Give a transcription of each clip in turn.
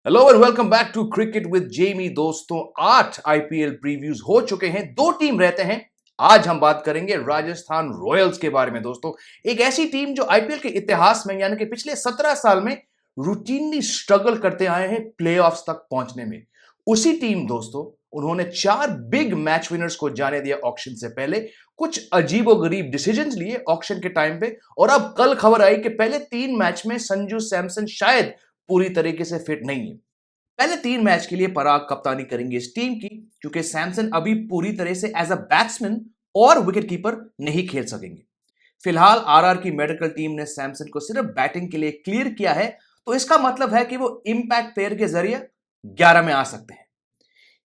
Hello and welcome back to cricket with Jamie. दोस्तों 8 IPL previews हो चुके हैं, 2 टीम रहते हैं। आज हम बात करेंगे राजस्थान रॉयल्स के बारे में। दोस्तों एक ऐसी टीम जो आईपीएल के इतिहास में यानी कि पिछले 17 साल में रूटीनली स्ट्रगल करते आए हैं प्लेऑफ्स तक पहुंचने में। उसी टीम दोस्तों, उन्होंने 4 बिग मैच विनर्स को जाने दिया ऑक्शन से पहले, कुछ अजीबोगरीब डिसीजंस लिए ऑक्शन के टाइम पे, और अब कल खबर आई कि पहले 3 मैच में संजू सैमसन शायद पूरी तरीके से फिट नहीं है। पहले 3 मैच के लिए पराग कप्तानी करेंगे इस टीम की, क्योंकि सैमसन अभी पूरी तरह से एज अ बैट्समैन और विकेटकीपर नहीं खेल सकेंगे। फिलहाल आरआर की मेडिकल टीम ने सैमसन को सिर्फ बैटिंग के लिए क्लियर किया है, तो इसका मतलब है कि वो इंपैक्ट प्लेयर के जरिए 11 में आ सकते हैं।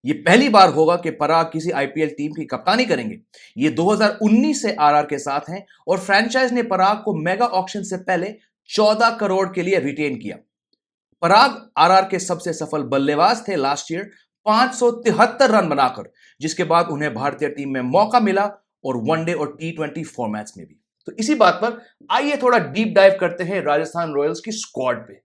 ये पहली बार होगा कि पराग किसी आईपीएल टीम की कप्तानी करेंगे। ये 2019 से आरआर के साथ हैं और फ्रेंचाइज ने पराग को मेगा ऑक्शन से पहले 14 करोड़ के लिए रिटेन किया। पराग आरआर के सबसे सफल बल्लेबाज थे लास्ट ईयर 573 रन बनाकर, जिसके बाद उन्हें भारतीय टीम में मौका मिला और वनडे और टी20 फॉर्मेट्स में भी। तो इसी बात पर आइए थोड़ा डीप डाइव करते हैं राजस्थान रॉयल्स की स्क्वाड पे।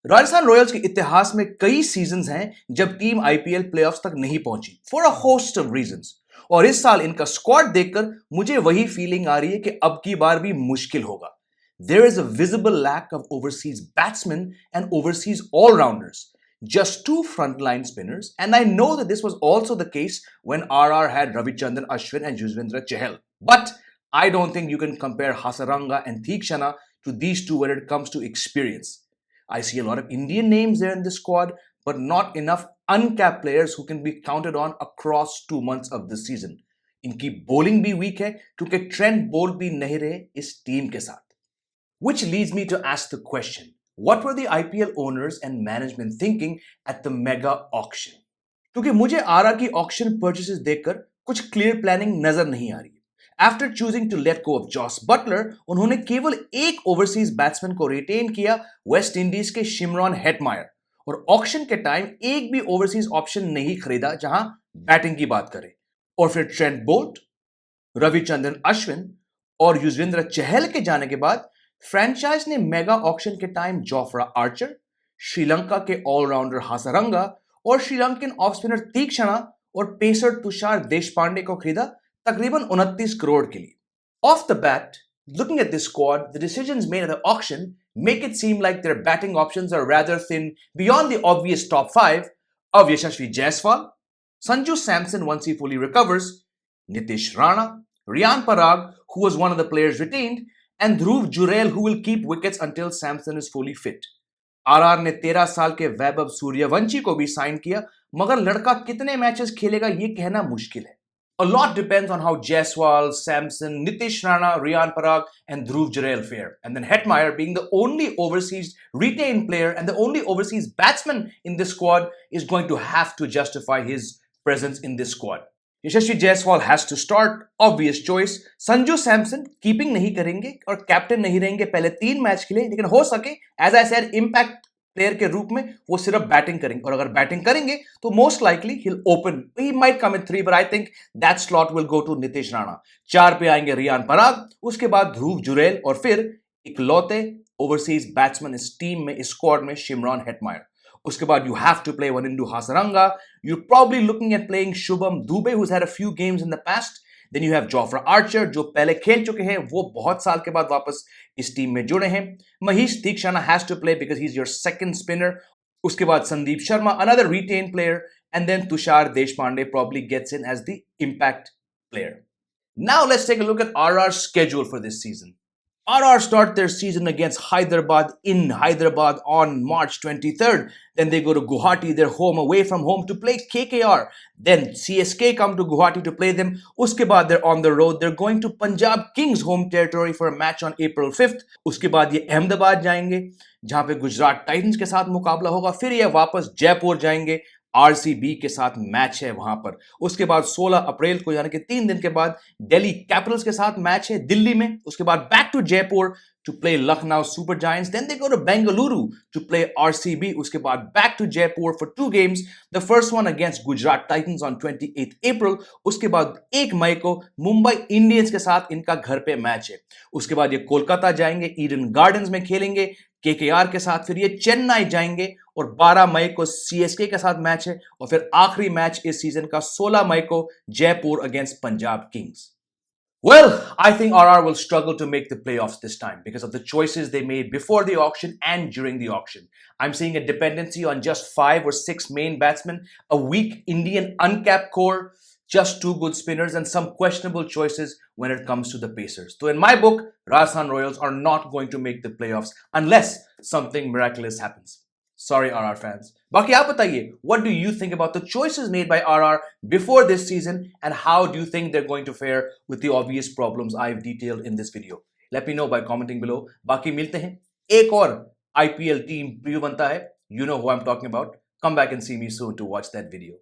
राजस्थान रॉयल्स के इतिहास में कई सीजन्स हैं जब टीम आईपीएल प्लेऑफ्स तक नहीं पहुंची for a host of reasons, और इस साल इनका स्क्वाड देखकर मुझे वही फीलिंग आ रही है कि अब की बार भी मुश्किल होगा। There is a visible lack of overseas batsmen and overseas all-rounders. Just 2 frontline spinners, and I know that this was also the case when RR had Ravichandran Ashwin and Yuzvendra Chahal. But I don't think you can compare Hasaranga and Theekshana to these two when it comes to experience. I see a lot of Indian names there in this squad, but not enough uncapped players who can be counted on across 2 months of the season. इनकी bowling भी weak है क्योंकि Trent Bolt भी नहीं रहे इस team के साथ। Which leads me to ask the question, what were the IPL owners and management thinking at the mega auction? क्योंकि मुझे आरआर की ऑक्शन परचेसेस देखकर कुछ क्लियर प्लानिंग नजर नहीं आ रही। After choosing to let go of Jos Buttler, उन्होंने केवल एक ओवरसीज बैट्समैन को रिटेन किया, वेस्ट इंडीज के शिमरॉन हेटमायर, और ऑक्शन के टाइम एक भी ओवरसीज ऑप्शन नहीं खरीदा जहां बैटिंग की बात करें। और फिर ट्रेंट बोल्ट, रविचंद्रन अश्विन और युजवेंद्र चहल के जाने के बाद फ्रेंचाइज ने मेगा ऑक्शन के टाइम जोफ्रा आर्चर, श्रीलंका के ऑलराउंडर हासारंगा और श्रीलंकन ऑफ स्पिनर तीक्ष्णा और पेसर तुषार देशपांडे को खरीदा तकरीबन 29 करोड़ के लिए। Of the bat, looking at this squad, the decisions made at the auction make it seem like their batting options are rather thin beyond the obvious top 5 of Yashasvi Jaiswal, Sanju Samson once he fully recovers, Nitish Rana, Riyan Parag, who was one of the players retained, and Dhruv Jurel, who will keep wickets until Samson is fully fit. RR ने 13 साल के वैभव सूर्यवंशी को भी sign किया, मगर लड़का कितने matches खेलेगा ये कहना मुश्किल है। A lot depends on how Jaiswal, Samson, Nitish Rana, Riyan Parag and Dhruv Jurel fare. And then Hetmeyer, being the only overseas retained player and the only overseas batsman in this squad, is going to have to justify his presence in this squad. Yashasvi Jaiswal has to start, obvious choice. Sanju Samson keeping नहीं करेंगे और captain नहीं रहेंगे पहले 3 match के लिए, लेकिन हो सके as I said impact player के रूप में वो सिर्फ बैटिंग करेंगे, और अगर बैटिंग करेंगे तो most likely he will open, he might come in 3, but I think that slot will go to Nitish Rana. 4 पे आएंगे रियान पराग, उसके बाद ध्रुव जुरेल, और फिर इकलौते ओवरसीज बैट्समैन इस टीम में, इस स्क्वाड में, शिमरॉन हेटमायर। उसके बाद you have to play Wanindu Hasaranga. You're probably looking at playing Shubham Dubey, who's had a few games in the past. Then you have Jofra Archer, जो पहले खेल चुके हैं, वो बहुत साल के बाद वापस इस टीम में जुड़े हैं। Mahesh Theekshana has to play because he's your second spinner. उसके बाद Sandeep Sharma, another retained player, and then Tushar Deshpande probably gets in as the impact player. Now let's take a look at RR's schedule for this season. RR start their season against Hyderabad in Hyderabad on March 23rd. Then they go to Guwahati, their home, away from home, to play KKR. Then CSK come to Guwahati to play them. Uske baad they're on the road. They're going to Punjab Kings home territory for a match on April 5th. Uske baad ये अहमदाबाद जाएंगे जहां पे Gujarat Titans के साथ मुकाबला होगा। फिर ये वापस जयपुर जाएंगे, आरसीबी के साथ मैच है वहां पर। उसके बाद 16 अप्रैल को यानी कि 3 दिन के बाद दिल्ली कैपिटल्स के साथ मैच है दिल्ली में। उसके बाद back to Jaipur to play Lucknow Super Giants. Then they go to Bengaluru to play RCB. उसके बाद back to Jaipur for 2 games. The first one against Gujarat Titans on 28th April. उसके बाद 1 मई को मुंबई इंडियंस के साथ इनका घर पे मैच है. उसके बाद ये कोलकाता जाएंगे, ईडन गार्डन्स में खेलेंगे केकेआर के साथ. फिर ये चेन्नई जाएंगे और 12 मई को सीएसके के साथ मैच है. और फिर आखिरी मैच इस सीजन का 16 मई को Jaipur against Punjab Kings. Well, I think RR will struggle to make the playoffs this time because of the choices they made before the auction and during the auction. I'm seeing a dependency on just 5 or 6 main batsmen, a weak Indian uncapped core, just 2 good spinners, and some questionable choices when it comes to the Pacers. So in my book, Rajasthan Royals are not going to make the playoffs unless something miraculous happens. Sorry, RR fans. बाकी आप बताइए, what do you think about the choices made by RR before this season, and how do you think they're going to fare with the obvious problems I've detailed in this video? Let me know by commenting below. बाकी मिलते हैं एक और IPL team preview बनता है. You know who I'm talking about. Come back and see me soon to watch that video.